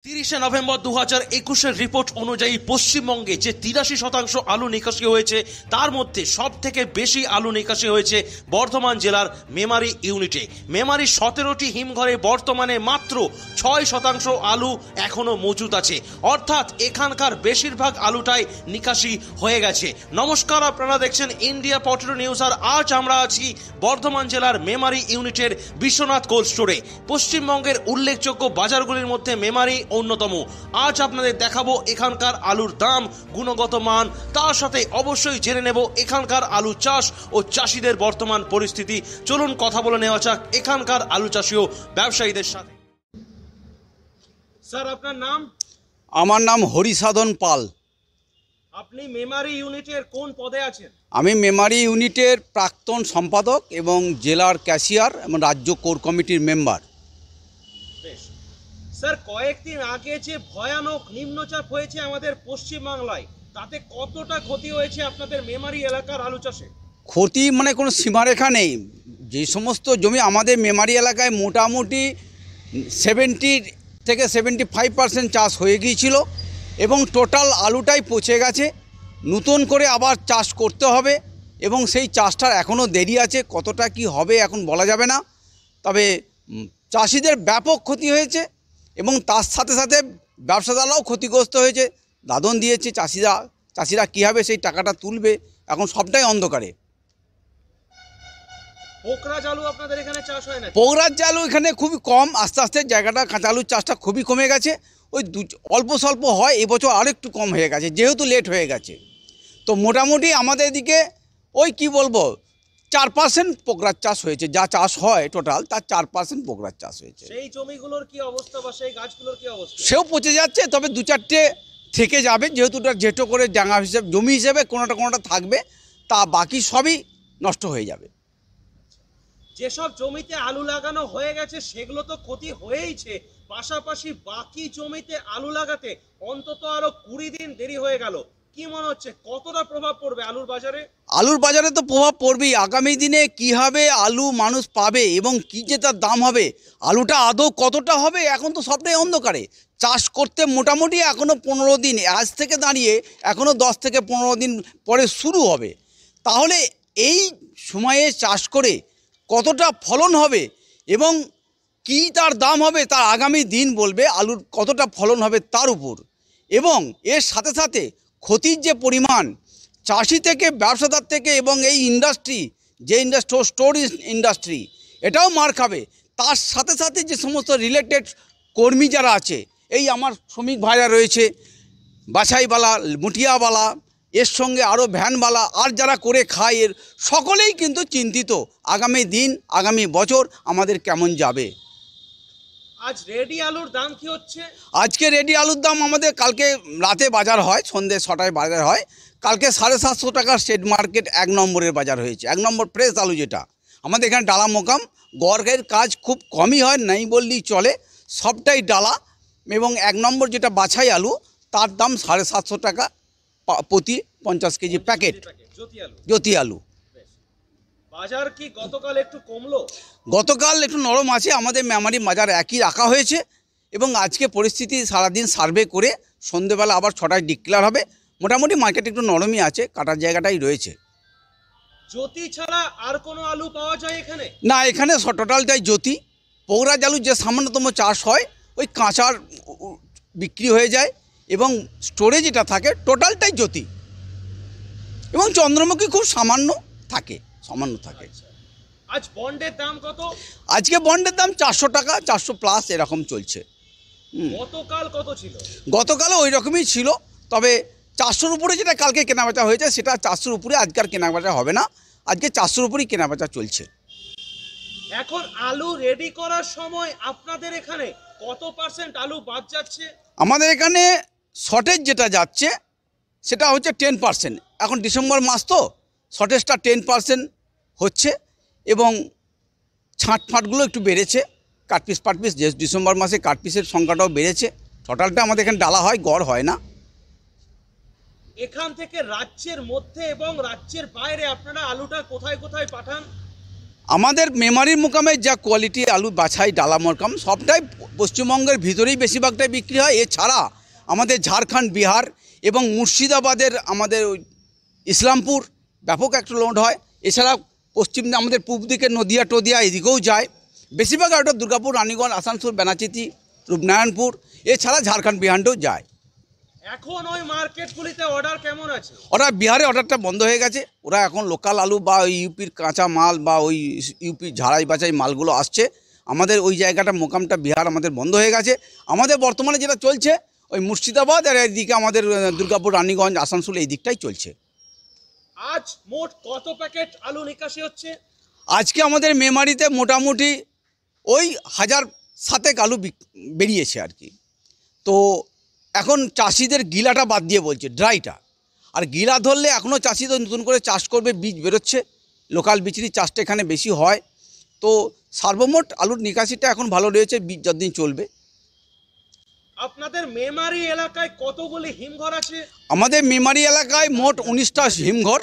30 November 2021 report অনুযায়ী পশ্চিমবঙ্গে যে 83% আলু নিকাশি হয়েছে তার মধ্যে সব থেকে বেশি আলু নিকাশি হয়েছে বর্ধমান জেলার মেমারি ইউনিটে। মেমারি 17টি হিমঘরে বর্তমানে মাত্র 6% আলু এখনো মজুদ আছে, অর্থাৎ এখানকার বেশিরভাগ আলুটাই নিকাশি হয়ে গেছে। নমস্কার, আপনারা দেখছেন ইন্ডিয়া পটেটো নিউজ, আর আজ আমরা আছি বর্ধমান জেলার মেমারি ইউনিটের বিশ্বনাথ কোল্ড স্টোরে। পশ্চিমবঙ্গের উল্লেখযোগ্য বাজারগুলির মধ্যে মেমারি অন্যতম। আজ আপনাদের দেখাবো এখানকার আলুর দাম, গুণগত মান, তার সাথে অবশ্যই জেনে নেব এখানকার আলু চাষ ও চাষিদের বর্তমান পরিস্থিতি। চলুন কথা বলে নেওয়া যাক এখানকার আলু চাষি ও ব্যবসায়ীদের সাথে। স্যার, আপনার নাম? আমার নাম হরিসাধন পাল। আপনি মেমারি ইউনিটের কোন পদে আছেন? আমি মেমারি ইউনিটের প্রাক্তন সম্পাদক এবং জেলার ক্যাশিয়ার এবং রাজ্য কোর কমিটির মেম্বার। বেশ। স্যার, কয়েকদিন আগে যে ভয়ানক নিম্নচাপ হয়েছে আমাদের পশ্চিমবাংলায়, তাতে কতটা ক্ষতি হয়েছে আপনাদের মেমারি এলাকার আলু চাষে? ক্ষতি মানে কোনো সীমারেখা নেই। যে সমস্ত জমি আমাদের মেমারি এলাকায় মোটামুটি 70 থেকে 75% চাষ হয়ে গিয়েছিল এবং টোটাল আলুটাই পচে গেছে। নতুন করে আবার চাষ করতে হবে এবং সেই চাষটার এখনও দেরি আছে। কতটা কি হবে এখন বলা যাবে না, তবে চাষিদের ব্যাপক ক্ষতি হয়েছে এবং তার সাথে সাথে ব্যবসাদাররাও ক্ষতিগ্রস্ত হয়েছে। দাদন দিয়েছে চাষিরা কীভাবে সেই টাকাটা তুলবে, এখন সবটাই অন্ধকারে। পোকরাজ আলু আপনাদের এখানে চাষ হয় না? পোকরাজ আলু এখানে খুবই কম, আস্তে আস্তে জায়গাটা কাঁচা আলুর চাষটা খুবই কমে গেছে। ওই অল্প স্বল্প হয়, এবছর আরও একটু কম হয়ে গেছে যেহেতু লেট হয়ে গেছে। তো মোটামুটি আমাদের এদিকে ওই কি বলবো 4% পোকরাজ চাষ হয়েছে। যা চাষ হয় টোটাল তার 4% পোকরাজ চাষ হয়েছে। সেই জমিগুলোর কি অবস্থা বা সেই গাছগুলোর কি অবস্থা? সেও পচে যাচ্ছে, তবে 2-4টে থেকে যাবে, যেহেতু ওটা যেটো করে জাঙ্গা হিসেবে জমি হিসেবে কোনোটা থাকবে, তা বাকি সবই নষ্ট হয়ে যাবে। যেসব জমিতে আলু লাগানো হয়ে গেছে সেগুলো তো ক্ষতি হয়েইছে, পাশাপাশি বাকি জমিতে আলু লাগাতে অন্তত আরো 20 দিন দেরি হয়ে গেল। কি মনে হচ্ছে কতটা প্রভাব পড়বে আলুর বাজারে? আলুর বাজারে তো প্রভাব পড়বেই। আগামী দিনে কীভাবে আলু মানুষ পাবে এবং কী যে তার দাম হবে, আলুটা আদৌ কতটা হবে এখন তো সবটাই অন্ধকারে। চাষ করতে মোটামুটি এখনও 15 দিন, আজ থেকে দাঁড়িয়ে এখনও 10 থেকে 15 দিন পরে শুরু হবে। তাহলে এই সময়ে চাষ করে কতটা ফলন হবে এবং কী তার দাম হবে তার আগামী দিন বলবে। আলুর কতটা ফলন হবে তার উপর, এবং এর সাথে সাথে ক্ষতির যে পরিমাণ চাষি থেকে, ব্যবসাদার থেকে, এবং এই ইন্ডাস্ট্রি যে স্টোর ইন্ডাস্ট্রি এটাও মার খাবে। তার সাথে সাথে যে সমস্ত রিলেটেড কর্মী যারা আছে, এই আমার শ্রমিক ভাইরা রয়েছে, বাছাইওয়ালা, মুটিয়াওয়ালা, এর সঙ্গে আরও ভ্যানওয়ালা, আর যারা করে খায়, এর সকলেই কিন্তু চিন্তিত আগামী দিন, আগামী বছর আমাদের কেমন যাবে। আজ রেডি আলুর দাম কি হচ্ছে? আজকে রেডি আলুর দাম আমাদের, কালকে রাতে বাজার হয়, সন্ধ্যে 6টায় বাজার হয়, কালকে 750 টাকার স্টেট মার্কেট 1 নম্বরের বাজার হয়েছে। 1 নম্বর ফ্রেশ আলু যেটা আমাদের এখানে ডালা মোকাম, গড়ের কাজ খুব কমই হয়, নেই বললেই চলে, সবটাই ডালা। এবং 1 নম্বর যেটা বাছাই আলু, তার দাম 750 টাকা প্রতি 50 কেজি প্যাকেট জ্যোতি আলু। বাজার কি গতকাল একটু কমলো? গতকাল একটু নরম আছে, আমাদের মেমারি বাজার একই রাখা হয়েছে এবং আজকে পরিস্থিতি সারাদিন সার্ভে করে সন্ধ্যেবেলা আবার 6টায় ডিক্লেয়ার হবে। মোটামুটি মার্কেট একটু নরমই আছে, কাটার জায়গাটাই রয়েছে। জ্যোতি ছাড়া আর কোনো আলু পাওয়া যায় এখানে? না, এখানে টোটালটাই জ্যোতি। পোকরাজ আলু যে সামান্যতম চাষ হয় ওই কাঁচার বিক্রি হয়ে যায় এবং স্টোরে যেটা থাকে টোটালটাই জ্যোতি, এবং চন্দ্রমুখী খুব সামান্য থাকে। আজ বন্ডের দাম কত? আজকে বন্ডের দাম 400 টাকা, 400+ এরকম চলছে। গতকাল কত ছিল? গতকালও ওই রকমই ছিল, তবে 400-র উপরে যেটা কালকে কেনাবেচা হয়েছে সেটা 400-র উপরে আজকে আর কেনাবেচা হবে না। আজকে 400-র উপরেই কেনাবেচা চলছে। এখন আলু রেডি করার সময় আপনাদের এখানে কত % আলু বাদ যাচ্ছে? আমাদের এখানে শর্টেজ যেটা যাচ্ছে সেটা হচ্ছে 10%। এখন ডিসেম্বর মাস তো শর্টেজটা 10% হচ্ছে এবং ছাঁটফাঁটগুলো একটু বেড়েছে। কাটপিস পাটপিস, যে ডিসেম্বর মাসে কাটপিসের সংখ্যাটাও বেড়েছে। টোটালটা আমাদের এখানে ডালা হয়, গড় হয় না। এখান থেকে রাজ্যের মধ্যে এবং রাজ্যের বাইরে আপনারা আলুটা কোথায় কোথায় পাঠান? আমাদের মেমারির মোকামে যা কোয়ালিটি আলু বাছাই ডালা মোকাম সবটাই পশ্চিমবঙ্গের ভিতরেই বেশিরভাগটাই বিক্রি হয়। এছাড়া আমাদের ঝাড়খণ্ড, বিহার এবং মুর্শিদাবাদের আমাদের ওই ইসলামপুর ব্যাপক একটা লোড হয়। এছাড়া পশ্চিম আমাদের পূব দিকে নদিয়া টদিয়া এদিকেও যায়। বেশিরভাগ আলুটা দুর্গাপুর, রানীগঞ্জ, আসানসোল, বেনাচিতি, রূপনারায়ণপুর, এছাড়া ঝাড়খণ্ড বিহারেও যায়। এখন ওই মার্কেটগুলিতে অর্ডার কেমন আছে? ওরা বিহারে অর্ডারটা বন্ধ হয়ে গেছে। ওরা এখন লোকাল আলু বা ওই ইউপির কাঁচা মাল বা ওই ইউপির ঝাড়াই বাছাই মালগুলো আসছে। আমাদের ওই জায়গাটা মোকামটা বিহার আমাদের বন্ধ হয়ে গেছে। আমাদের বর্তমানে যেটা চলছে ওই মুর্শিদাবাদ আর এইদিকে আমাদের দুর্গাপুর, রানীগঞ্জ, আসানসোল এই দিকটাই চলছে। আজ মোট কত প্যাকেট আলু নিকাশি হচ্ছে? আজকে আমাদের মেমারিতে মোটামুটি ওই 1000 আলু বেরিয়েছে আর কি। তো এখন চাষিদের গিলাটা বাদ দিয়ে বলছে ড্রাইটা, আর গিলা ধরলে এখনও চাষি তো নতুন করে চাষ করবে, বীজ বেরোচ্ছে, লোকাল বীজেরই চাষটা এখানে বেশি হয়। তো সর্বমোট আলুর নিকাশিটা এখন ভালো রয়েছে, বীজ যতদিন চলবে। আপনাদের মেমারি এলাকায় কতগুলি হিমঘর আছে? আমাদের মেমারি এলাকায় মোট 19টা হিমঘর,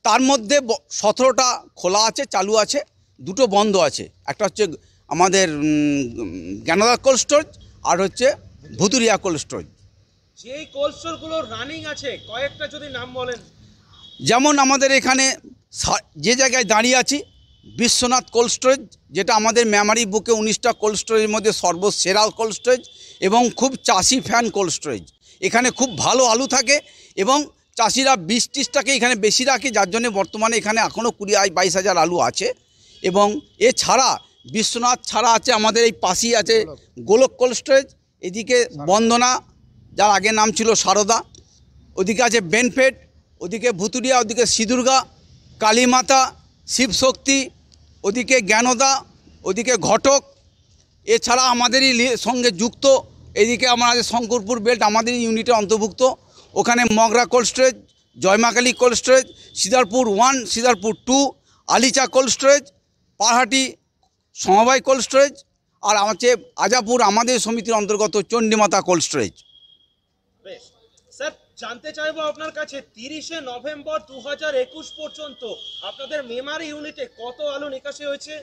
তার মধ্যে 17টা খোলা আছে, চালু আছে, 2টো বন্ধ আছে। একটা হচ্ছে আমাদের জ্ঞানদা কোল্ড স্টোরেজ আর হচ্ছে ভুতুরিয়া কোল্ড স্টোরেজ। যেই কোল্ড স্টোরগুলো রানিং আছে কয়েকটা যদি নাম বলেন। যেমন আমাদের এখানে যে জায়গায় দাঁড়িয়ে আছি বিশ্বনাথ কোল্ড স্টোরেজ, যেটা আমাদের মেমারি বুকে 19টা কোল্ড স্টোরেজের মধ্যে সর্বসেরা কোল্ড স্টোরেজ এবং খুব চাষি ফ্যান কোল্ড স্টোরেজ। এখানে খুব ভালো আলু থাকে এবং চাষিরা 20-30টাকে এখানে বেশি রাখে, যার জন্য বর্তমানে এখানে এখনও 20-22 হাজার আলু আছে। এবং এছাড়া বিশ্বনাথ ছাড়া আছে আমাদের এই পাশেই আছে গোলক কোল্ড স্টোরেজ, এদিকে বন্দনা যার আগে নাম ছিল সারদা, ওদিকে আছে বেনফেড, ওদিকে ভুতুরিয়া, ওদিকে সিদুর্গা, কালীমাতা, শিবশক্তি, ওদিকে জ্ঞানদা, ওদিকে ঘটক। এছাড়া আমাদেরই সঙ্গে যুক্ত এদিকে আমাদের শঙ্করপুর বেল্ট আমাদেরই ইউনিটে অন্তর্ভুক্ত, ওখানে Magra cold storage, Joymakali cold storage, Sidarpur 1, Sidarpur 2, Alicha cold storage, Pahati সমবায় কোল্ড স্টোরেজ, আর আছে আজাপুর আমাদের সমিতির অন্তর্গত চণ্ডীমাতা কোল্ড স্টোরেজ। বেশ স্যার, জানতে চাইবো আপনার কাছে 30শে নভেম্বর 2021 পর্যন্ত আপনাদের মেমারি ইউনিটে কত আলু নিকাশি হয়েছে?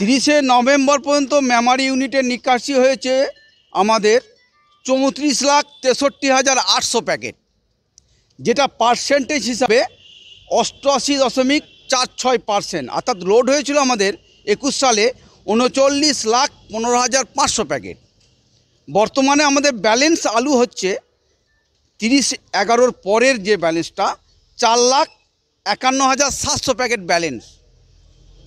30শে নভেম্বর পর্যন্ত মেমারি ইউনিটে নিকাশি হয়েছে আমাদের 34,63,800 প্যাকেট, যেটা পার্সেন্টেজ হিসাবে 88.46%। অর্থাৎ লোড হয়েছিল আমাদের 21 সালে 39,15,500 প্যাকেট। বর্তমানে আমাদের ব্যালেন্স আলু হচ্ছে 30/11 পরের যে ব্যালেন্সটা 4,51,700 প্যাকেট ব্যালেন্স।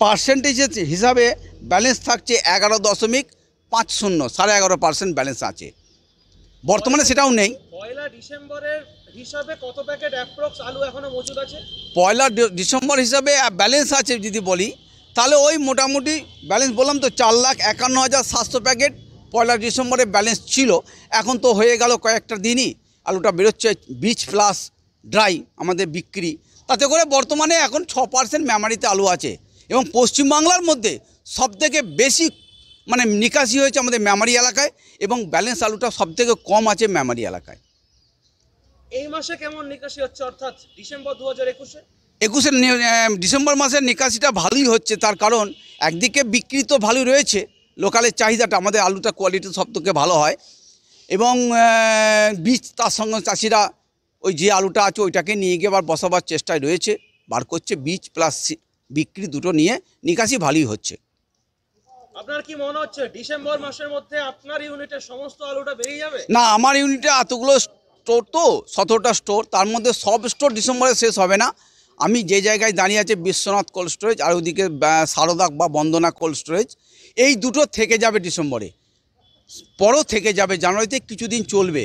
পার্সেন্টেজ হিসাবে ব্যালেন্স থাকছে 11.50, 11.5% ব্যালেন্স আছে বর্তমানে, সেটাও নেই। পয়লা ডিসেম্বরের হিসাবে কত প্যাকেট অ্যাপ্রক্স আলু এখনো মজুদ আছে? পয়লা ডিসেম্বর হিসাবে ব্যালেন্স আছে যদি বলি তাহলে ওই মোটামুটি ব্যালেন্স বললাম তো 4,51,700 প্যাকেট পয়লা ডিসেম্বরে ব্যালেন্স ছিল। এখন তো হয়ে গেল কয়েকটা দিনই আলুটা বেরোচ্ছে বীজ প্লাস ড্রাই আমাদের বিক্রি, তাতে করে বর্তমানে এখন 6% মেমারিতে আলু আছে। এবং পশ্চিমবাংলার মধ্যে সবথেকে বেশি মানে নিকাশি হয়েছে আমাদের মেমারি এলাকায়, এবং ব্যালেন্স আলুটা সবথেকে কম আছে মেমারি এলাকায়। এই মাসে কেমন নিকাশি হচ্ছে, অর্থাৎ ডিসেম্বর 2021-এ? 21 ডিসেম্বর মাসের নিকাশিটা ভালোই হচ্ছে, তার কারণ একদিকে বিক্রি তো ভালোই রয়েছে, লোকালের চাহিদাটা আমাদের আলুটা কোয়ালিটি সব থেকে ভালো হয়, এবং বীজ তার সঙ্গে চাষিরা ওই যে আলুটা আছে ওইটাকে নিয়ে গিয়ে আবার বসাবার চেষ্টায় রয়েছে, বার করছে, বীজ প্লাস বিক্রি দুটো নিয়ে নিকাশি ভালোই হচ্ছে। আপনার কি মনে হচ্ছে ডিসেম্বর মাসের মধ্যে আপনার ইউনিটের সমস্ত আলুটা বেরিয়ে যাবে? না, আমার ইউনিটে এতগুলো স্টোর তো 17টা স্টোর, তার মধ্যে সব স্টোর ডিসেম্বরে শেষ হবে না। আমি যে জায়গায় দাঁড়িয়ে আছে বিশ্বনাথ কোল্ড স্টোরেজ আর ওদিকে সারদা বা বন্দনা কোল্ড স্টোরেজ, এই দুটো থেকে যাবে ডিসেম্বরে, পরও থেকে যাবে, জানুয়ারিতে কিছুদিন চলবে,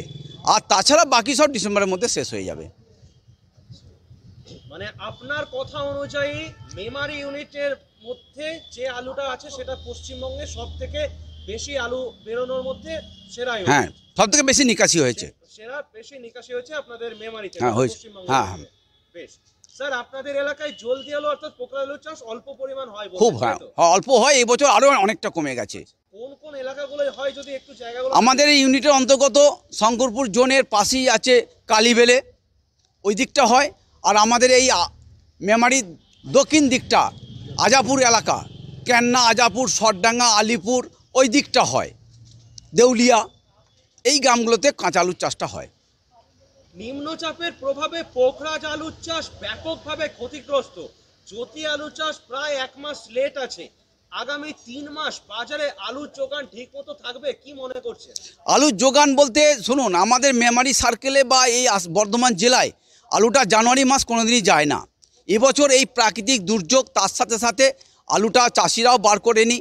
আর তাছাড়া বাকি সব ডিসেম্বরের মধ্যে শেষ হয়ে যাবে। মানে আপনার কথা অনুযায়ী মেমারি ইউনিটের মধ্যে যে আলুটা আছে সেটা পশ্চিমবঙ্গে সব থেকে বেশি আলু বেরোনোর মধ্যে সেরা ইউনিট। হ্যাঁ, সব থেকে বেশি নিকাশি হয়েছে, সেরা বেশি নিকাশি হয়েছে আপনাদের মেমারিতে। হ্যাঁ হয়েছে, হ্যাঁ হ্যাঁ। বেশ স্যার, আপনাদের এলাকায় জলদি আলু অর্থাৎ পোকরা আলুর চাষ অল্প পরিমাণ হয়? খুব, হ্যাঁ অল্প হয়, এই বছর আরও অনেকটা কমে গেছে। কোন কোন এলাকাগুলোয় হয় যদি একটু জায়গাগুলো? আমাদের এই ইউনিটের অন্তর্গত শঙ্করপুর জোনের পাশেই আছে কালীবেলে, ওই দিকটা হয়। আর আমাদের এই মেমারির দক্ষিণ দিকটা আজাপুর এলাকা, ক্যান্না, আজাপুর, সরডাঙ্গা, আলিপুর ওই দিকটা হয়, দেউলিয়া এই গ্রামগুলোতে কাঁচা আলুর চাষটা হয়। নিম্নচাপের প্রভাবে পোখরাজ আলুর চাষ ব্যাপকভাবে ক্ষতিগ্রস্ত। জ্যোতি আলু চাষ প্রায় 1 মাস লেট আছে। আগামী 3 মাস বাজারে আলুর যোগান ঠিক মতো থাকবে কি মনে করছেন? আলুর যোগান বলতে শুনুন, আমাদের মেমারি সার্কেলে বা এই বর্ধমান জেলায় আলুটা জানুয়ারি মাস কোনোদিনই যায় না। এবছর এই প্রাকৃতিক দুর্যোগ, তার সাথে সাথে আলুটা চাষিরাও বার করেনি।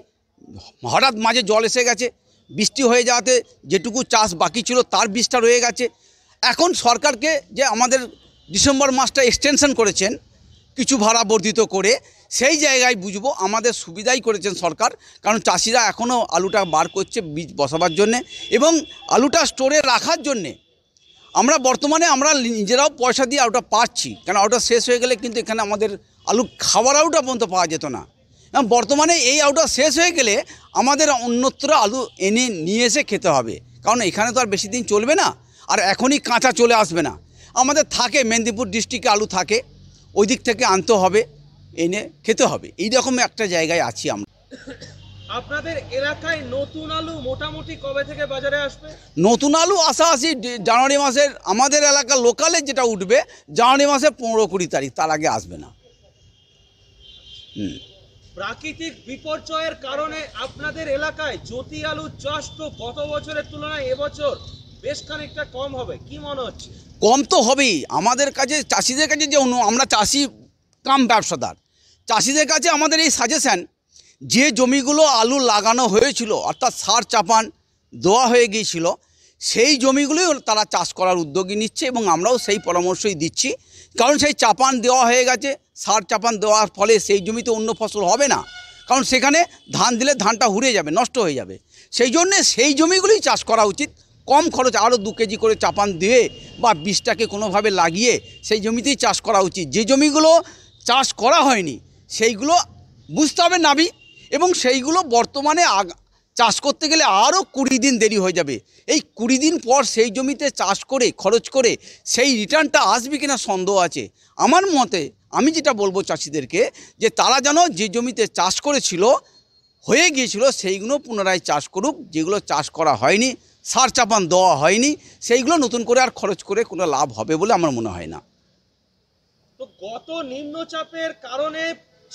হঠাৎ মাঝে জল এসে গেছে, বৃষ্টি হয়ে যাওয়াতে যেটুকু চাষ বাকি ছিল তার বীজটা রয়ে গেছে। এখন সরকারকে যে আমাদের ডিসেম্বর মাসটা এক্সটেনশন করেছেন কিছু ভাড়া বর্ধিত করে, সেই জায়গায় বুঝবো আমাদের সুবিধাই করেছেন সরকার, কারণ চাষিরা এখনও আলুটা বার করছে বীজ বসাবার জন্যে এবং আলুটা স্টোরে রাখার জন্যে। আমরা বর্তমানে আমরা নিজেরাও পয়সা দিয়ে আলুটা পাচ্ছি, কারণ আলুটা শেষ হয়ে গেলে কিন্তু এখানে আমাদের আলু খাওয়ার আলুটা পর্যন্ত পাওয়া যেত না। বর্তমানে এই আলুটা শেষ হয়ে গেলে আমাদের অন্যত্র আলু এনে নিয়ে এসে খেতে হবে, কারণ এখানে তো আর বেশি দিন চলবে না, আর এখনই কাঁচা চলে আসবে না। আমাদের থাকে মেদিনীপুর ডিস্ট্রিক্টে আলু থাকে, ওই দিক থেকে আনতে হবে, এনে খেতে হবে। এই রকম একটা জায়গায় আছি আমরা। আপনাদের এলাকায় নতুন আলু মোটামুটি কবে থেকে বাজারে আসবে? নতুন আলু আশি জানুয়ারি মাসের, আমাদের এলাকা লোকালে যেটা উঠবে জানুয়ারি মাসের 15-20 তারিখ, তার আগে আসবে না। প্রাকৃতিক বিপর্যয়ের কারণে আপনাদের এলাকায় জ্যোতি আলু চাষ তো গত বছরের তুলনায় এবছর বেশ খানিকটা কম হবে, কি মনে হচ্ছে? কম তো হবেই। আমাদের কাছে চাষিদের কাছে যে আমরা চাষি কাম ব্যবসাদার, চাষিদের কাছে আমাদের এই সাজেশান, যে জমিগুলো আলু লাগানো হয়েছিল অর্থাৎ সার চাপান দেওয়া হয়ে গিয়েছিল, সেই জমিগুলোই তারা চাষ করার উদ্যোগী নিচ্ছে এবং আমরাও সেই পরামর্শই দিচ্ছি। কারণ সেই চাপান দেওয়া হয়ে গেছে, সার চাপান দেওয়ার ফলে সেই জমিতে অন্য ফসল হবে না, কারণ সেখানে ধান দিলে ধানটা হুড়ে যাবে, নষ্ট হয়ে যাবে। সেই জন্যে সেই জমিগুলোই চাষ করা উচিত। কম খরচ, আরও 2 কেজি করে চাপান দিয়ে বা বীজটাকে কোনোভাবে লাগিয়ে সেই জমিতেই চাষ করা উচিত। যে জমিগুলো চাষ করা হয়নি সেইগুলো বুঝতে হবে নাবি, এবং সেইগুলো বর্তমানে চাষ করতে গেলে আরও 20 দিন দেরি হয়ে যাবে। এই 20 দিন পর সেই জমিতে চাষ করে খরচ করে সেই রিটার্নটা আসবে কিনা সন্দেহ আছে। আমার মতে আমি যেটা বলবো চাষিদেরকে, যে তারা যেন যে জমিতে চাষ করেছিল হয়ে গিয়েছিল সেইগুলো পুনরায় চাষ করুক, যেগুলো চাষ করা হয়নি, সার চাপান দেওয়া হয়নি, সেইগুলো নতুন করে আর খরচ করে কোনো লাভ হবে বলে আমার মনে হয় না। তো গত নিম্নচাপের কারণে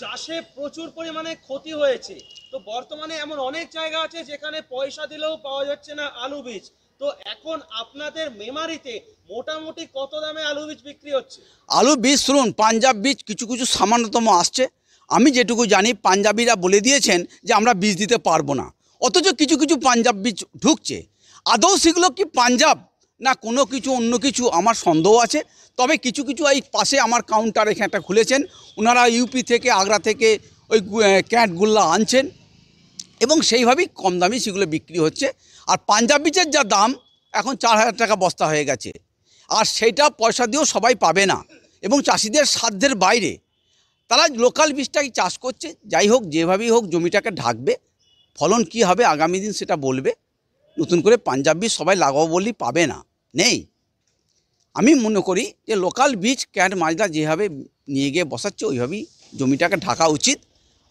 চাষে প্রচুর পরিমাণে ক্ষতি হয়েছে। তো বর্তমানে এমন অনেক জায়গা আছে যেখানে পয়সা দিলেও পাওয়া যাচ্ছে না আলু বীজ। তো এখন আপনাদের মেমারিতে মোটামুটি কত দামে আলু বীজ বিক্রি হচ্ছে? আলু বীজ শুনুন, পাঞ্জাব বীজ কিছু কিছু সামান্যতম আসছে। আমি যেটুকু জানি পাঞ্জাবিরা বলে দিয়েছেন যে আমরা বীজ দিতে পারবো না, অথচ কিছু কিছু পাঞ্জাব বীজ ঢুকছে। আদৌ সেগুলো কি পাঞ্জাব না কোনো কিছু অন্য কিছু, আমার সন্দেহ আছে। তবে কিছু কিছু এই পাশে আমার কাউন্টার এখানে একটা খুলেছেন, ওনারা ইউপি থেকে, আগ্রা থেকে ওই ক্যাটগুল্লা আনছেন এবং সেইভাবেই কম দামি সেগুলো বিক্রি হচ্ছে। আর পাঞ্জাব বীজের যা দাম এখন 4000 টাকা বস্তা হয়ে গেছে, আর সেইটা পয়সা দিয়েও সবাই পাবে না এবং চাষিদের সাধ্যের বাইরে। তারা লোকাল বীজটাই চাষ করছে। যাই হোক, যেভাবেই হোক জমিটাকে ঢাকবে, ফলন কি হবে আগামী দিন সেটা বলবে। নতুন করে পাঞ্জাব বীজ সবাই লাগাবো বললেই পাবে না, নেই। আমি মনে করি যে লোকাল বীজ ক্যাট মাজরা যেভাবে নিয়ে গিয়ে বসাচ্ছে ওইভাবেই জমিটাকে ঢাকা উচিত।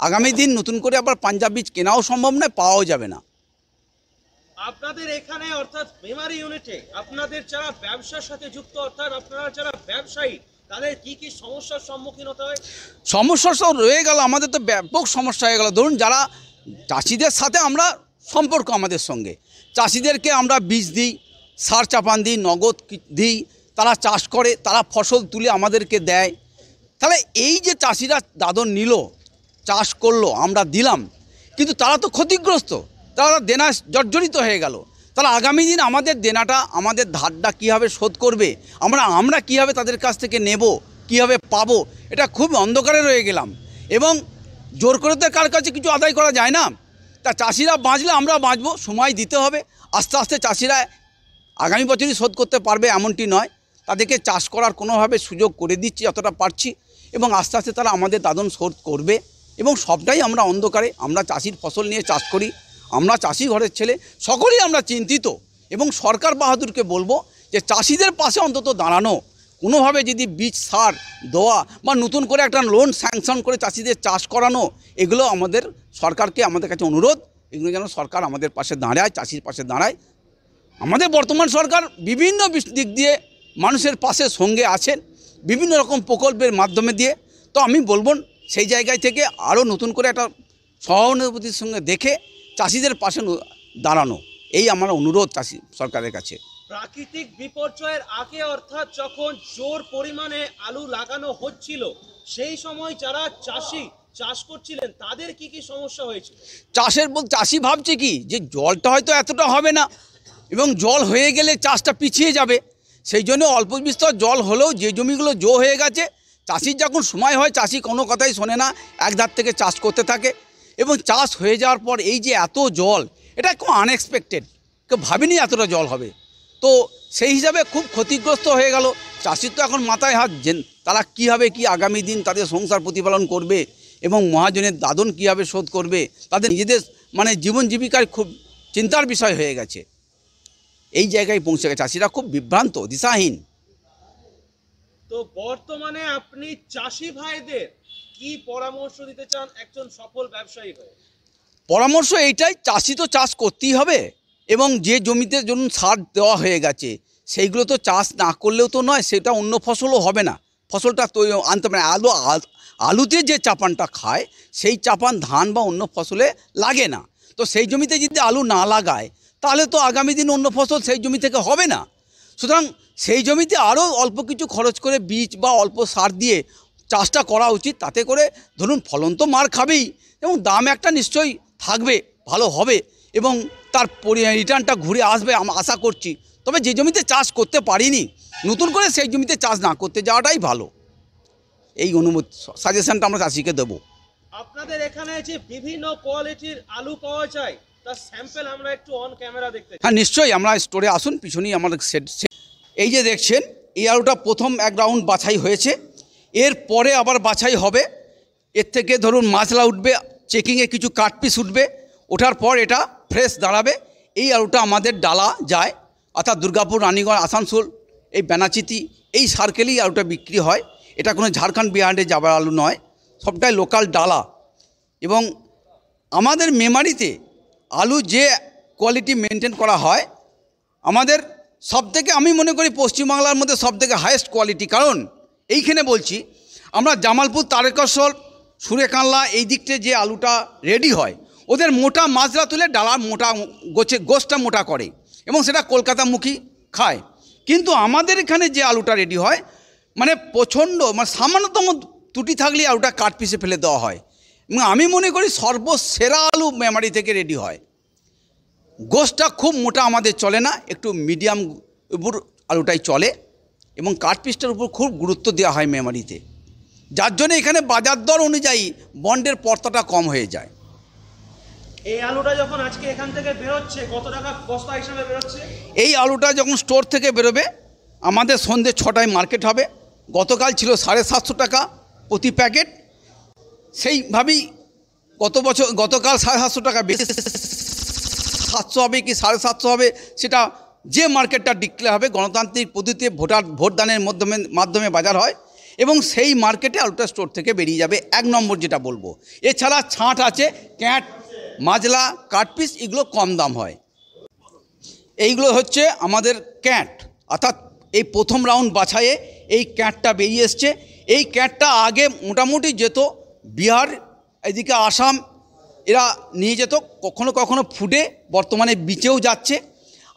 আগামী দিন নতুন করে আবার পাঞ্জাব বীজ কেনাও সম্ভব নয়, পাওয়াও যাবে না। আপনাদের এখানে অর্থাৎ মেমারি ইউনিটে আপনাদের যারা ব্যবসার সাথে যুক্ত, অর্থাৎ আপনারা যারা ব্যবসায়ী, তাদের কি কি সমস্যার সম্মুখীন হতে হয়? সমস্যা সব রয়ে গেল, আমাদের তো ব্যাপক সমস্যা হয়ে গেল। ধরুন যারা চাষিদের সাথে আমরা সম্পর্ক, আমাদের সঙ্গে চাষিদেরকে আমরা বীজ দিই, সার চাপান দিই, নগদ দিই, তারা চাষ করে, তারা ফসল তুলে আমাদেরকে দেয়। তাহলে এই যে চাষিরা দাদন নিল, চাষ করলো, আমরা দিলাম, কিন্তু তারা তো ক্ষতিগ্রস্ত, তারা দেনা জর্জরিত হয়ে গেল। তাহলে আগামী দিন আমাদের দেনাটা, আমাদের ধারটা কীভাবে শোধ করবে, আমরা কীভাবে তাদের কাছ থেকে নেব, কীভাবে পাবো, এটা খুব অন্ধকারে রয়ে গেলাম। এবং জোর করে তো কার কাছে কিছু আদায় করা যায় না। তা চাষিরা বাঁচলে আমরা বাঁচবো, সময় দিতে হবে। আস্তে আস্তে চাষিরা আগামী বছরই শোধ করতে পারবে এমনটি নয়, তাদেরকে চাষ করার কোনোভাবে সুযোগ করে দিচ্ছি যতটা পারছি, এবং আস্তে আস্তে তারা আমাদের দাদন শোধ করবে। এবং সবটাই আমরা অন্ধকারে, আমরা চাষির ফসল নিয়ে চাষ করি, আমরা চাষি ঘরের ছেলে, সকলেই আমরা চিন্তিত। এবং সরকার বাহাদুরকে বলবো যে চাষিদের পাশে অন্তত দাঁড়ানো, কোনোভাবে যদি বীজ সার দেওয়া বা নতুন করে একটা লোন স্যাংশন করে চাষিদের চাষ করানো, এগুলো আমাদের সরকারকে আমাদের কাছে অনুরোধ, এগুলো যেন সরকার আমাদের পাশে দাঁড়ায়, চাষির পাশে দাঁড়ায়। আমাদের বর্তমান সরকার বিভিন্ন দিক দিয়ে মানুষের পাশে সঙ্গে আছেন বিভিন্ন রকম প্রকল্পের মাধ্যমে দিয়ে। তো আমি বলবো সেই জায়গায় থেকে আরও নতুন করে একটা সহানুভূতির সঙ্গে দেখে চাষিদের পাশে দাঁড়ানো, এই আমার অনুরোধ চাষি সরকারের কাছে। প্রাকৃতিক বিপর্যয়ের আগে অর্থাৎ যখন জোর পরিমাণে আলু লাগানো হচ্ছিল, সেই সময় যারা চাষি চাষ করছিলেন তাদের কি কি সমস্যা হয়েছিল? চাষি ভাবছে কি যে জলটা হয়তো এতটা হবে না এবং জল হয়ে গেলে চাষটা পিছিয়ে যাবে, সেই জন্য অল্প বিস্তর জল হলেও যে জমিগুলো জো হয়ে গেছে, চাষির যখন সময় হয় চাষি কোনো কথাই শোনে না, এক ধার থেকে চাষ করতে থাকে এবং চাষ হয়ে যাওয়ার পর এই যে এত জল, এটা খুব আনএক্সপেক্টেড, কেউ ভাবেনি এতটা জল হবে। তো সেই হিসাবে খুব ক্ষতিগ্রস্ত হয়ে গেল চাষির। তো এখন মাথায় হাত, তারা কীভাবে কি আগামী দিন তাদের সংসার প্রতিপালন করবে এবং মহাজনের দাদন কীভাবে শোধ করবে, তাদের নিজেদের জীবন জীবিকার খুব চিন্তার বিষয় হয়ে গেছে। এই জায়গায় পৌঁছে গেছে, চাষিরা খুব বিভ্রান্ত, দিশাহীন। তো বর্তমানে আপনি চাষি ভাইদের কি পরামর্শ দিতে চান একজন সফল ব্যবসায়ী হয়ে? পরামর্শ এইটাই, চাষি তো চাষ করতেই হবে এবং যে জমিতে ধরুন সার দেওয়া হয়ে গেছে সেইগুলো তো চাষ না করলেও তো নয়, সেটা অন্য ফসলও হবে না, ফসলটা তৈরি আনতে পারে। আলুতে যে চাপানটা খায় সেই চাপান ধান বা অন্য ফসলে লাগে না। তো সেই জমিতে যদি আলু না লাগায় তাহলে তো আগামী দিন অন্য ফসল সেই জমি থেকে হবে না। সুতরাং সেই জমিতে আরও অল্প কিছু খরচ করে বীজ বা অল্প সার দিয়ে চাষটা করা উচিত। তাতে করে ধরুন ফলন তো মার খাবেই এবং দাম একটা নিশ্চয়ই থাকবে, ভালো হবে এবং তার রিটার্নটা ঘুরে আসবে আশা করছি। তবে যে জমিতে চাষ করতে পারিনি, নতুন করে সেই জমিতে চাষ না করতে যাওয়াটাই ভালো, এই অনুমতি সাজেশনটা আমরা চাষিকে দেবো। আপনাদের এখানে যে বিভিন্ন কোয়ালিটির আলু পাওয়া যায় তার স্যাম্পল আমরা একটু অন ক্যামেরা দেখতে চাই। হ্যাঁ নিশ্চয়ই, আমরা স্টোরে আসুন, পিছনেই আমাদের সেট। এই যে দেখছেন এই আলুটা প্রথম এক রাউন্ড বাছাই হয়েছে, এর পরে আবার বাছাই হবে। এর থেকে ধরুন মাছলা উঠবে, চেকিংয়ে কিছু কাট পিস উঠবে, ওঠার পর এটা ফ্রেশ দাঁড়াবে। এই আলুটা আমাদের ডালা যায়, অর্থাৎ দুর্গাপুর, রানীগঞ্জ, আসানসোল, এই বেনাচিতি এই সার্কেলেই আলুটা বিক্রি হয়। এটা কোনো ঝাড়খণ্ড বিহারে যাবার আলু নয়, সবটাই লোকাল ডালা। এবং আমাদের মেমারিতে আলু যে কোয়ালিটি মেনটেন করা হয়, আমাদের সবথেকে আমি মনে করি পশ্চিমবাংলার মধ্যে সবথেকে হাইয়েস্ট কোয়ালিটি। কারণ এইখানে বলছি, আমরা জামালপুর, তারকেশ্বর, সুরেকানলা এই দিকতে যে আলুটা রেডি হয়, ওদের মোটা মাজরা তুলে ডালার মোটা গোছটা মোটা করে এবং সেটা কলকাতামুখী খায়। কিন্তু আমাদের এখানে যে আলুটা রেডি হয় প্রচণ্ড সামান্যতম ত্রুটি থাকলে আলুটা কাট পিসে ফেলে দেওয়া হয় এবং আমি মনে করি সর্বসেরা আলু মেমারি থেকে রেডি হয়। গোছটা খুব মোটা আমাদের চলে না, একটু মিডিয়াম উপর আলুটাই চলে এবং কাট পিসটার উপর খুব গুরুত্ব দেওয়া হয় মেমারিতে, যার জন্য এখানে বাজার দর অনুযায়ী বন্ডের পর্তাটা কম হয়ে যায়। এই আলুটা যখন আজকে এখান থেকে বেরোচ্ছে কত টাকা বস্তা হিসাবে বেরোচ্ছে? এই আলুটা যখন স্টোর থেকে বেরোবে, আমাদের সন্ধ্যে 6টায় মার্কেট হবে। গতকাল ছিল 750 টাকা প্রতি প্যাকেট, সেইভাবেই গতকাল 750 টাকা বেশি, 700 হবে কি 750 হবে সেটা যে মার্কেটটা ডিক্লেয়ার হবে। গণতান্ত্রিক পদ্ধতিতে ভোটদানের মাধ্যমে বাজার হয় এবং সেই মার্কেটে আলুটা স্টোর থেকে বেরিয়ে যাবে। 1 নম্বর যেটা বলবো, এছাড়া ছাঁট আছে, ক্যাট, মাজলা, কাটপিস, এগুলো কম দাম হয়। এইগুলো হচ্ছে আমাদের ক্যাট, অর্থাৎ এই প্রথম রাউন্ড বাছাইয়ে এই ক্যাটটা বেরিয়ে এসছে। এই ক্যাটটা আগে মোটামুটি যেত বিহার, এদিকে আসাম, এরা নিয়ে যেত, কখনো কখনো ফুটে বর্তমানে বিচেও যাচ্ছে।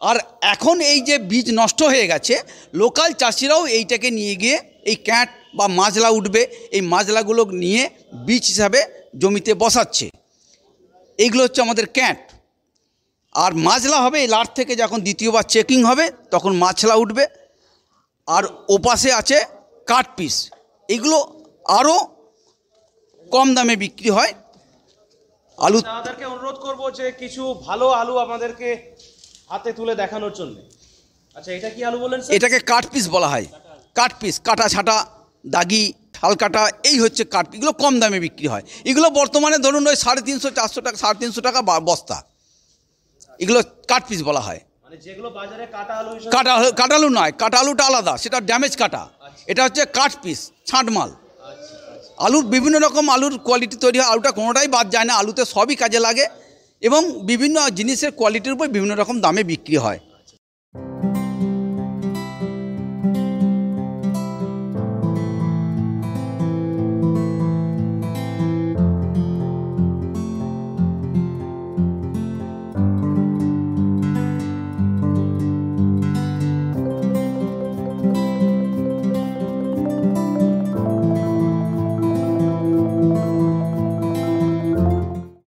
আর এখন এই যে বীজ নষ্ট হয়ে গেছে, লোকাল চাষিরাও এইটাকে নিয়ে গিয়ে এই ক্যাট বা মাজলা উঠবে, এই মাজলাগুলো নিয়ে বীজ হিসাবে জমিতে বসাচ্ছে। এইগুলো হচ্ছে আমাদের ক্যাট। আর মাজলা হবে এই লাট থেকে যখন দ্বিতীয়বার চেকিং হবে তখন মাছলা উঠবে। আর ওপাশে আছে কাট পিস, এগুলো আরও কম দামে বিক্রি হয়। আলু আমাদেরকে অনুরোধ করব যে কিছু ভালো আলু আমাদেরকে হাতে তুলে দেখানোর জন্য। আচ্ছা, এটা কি আলু বলেন? এটাকে কাট পিস বলা হয়। কাট পিস, কাটা ছাটা, দাগি, ঠাল কাটা, এই হচ্ছে কাট পিস। এগুলো কম দামে বিক্রি হয়। এগুলো বর্তমানে ধরুন ওই 350-400 টাকা, 350 টাকা বস্তা, এগুলো কাট পিস বলা হয়। যেগুলো বাজারে কাটা আলু কাটা আলু নয়, কাটা আলুটা আলাদা, সেটা ড্যামেজ কাটা। এটা হচ্ছে কাঠ পিস, ছাঁট মাল। আলুর বিভিন্ন রকম আলুর কোয়ালিটি তৈরি হয়, আলুটা কোনোটাই বাদ যায় না, আলুতে সবই কাজে লাগে এবং বিভিন্ন জিনিসের কোয়ালিটির উপর বিভিন্ন রকম দামে বিক্রি হয়।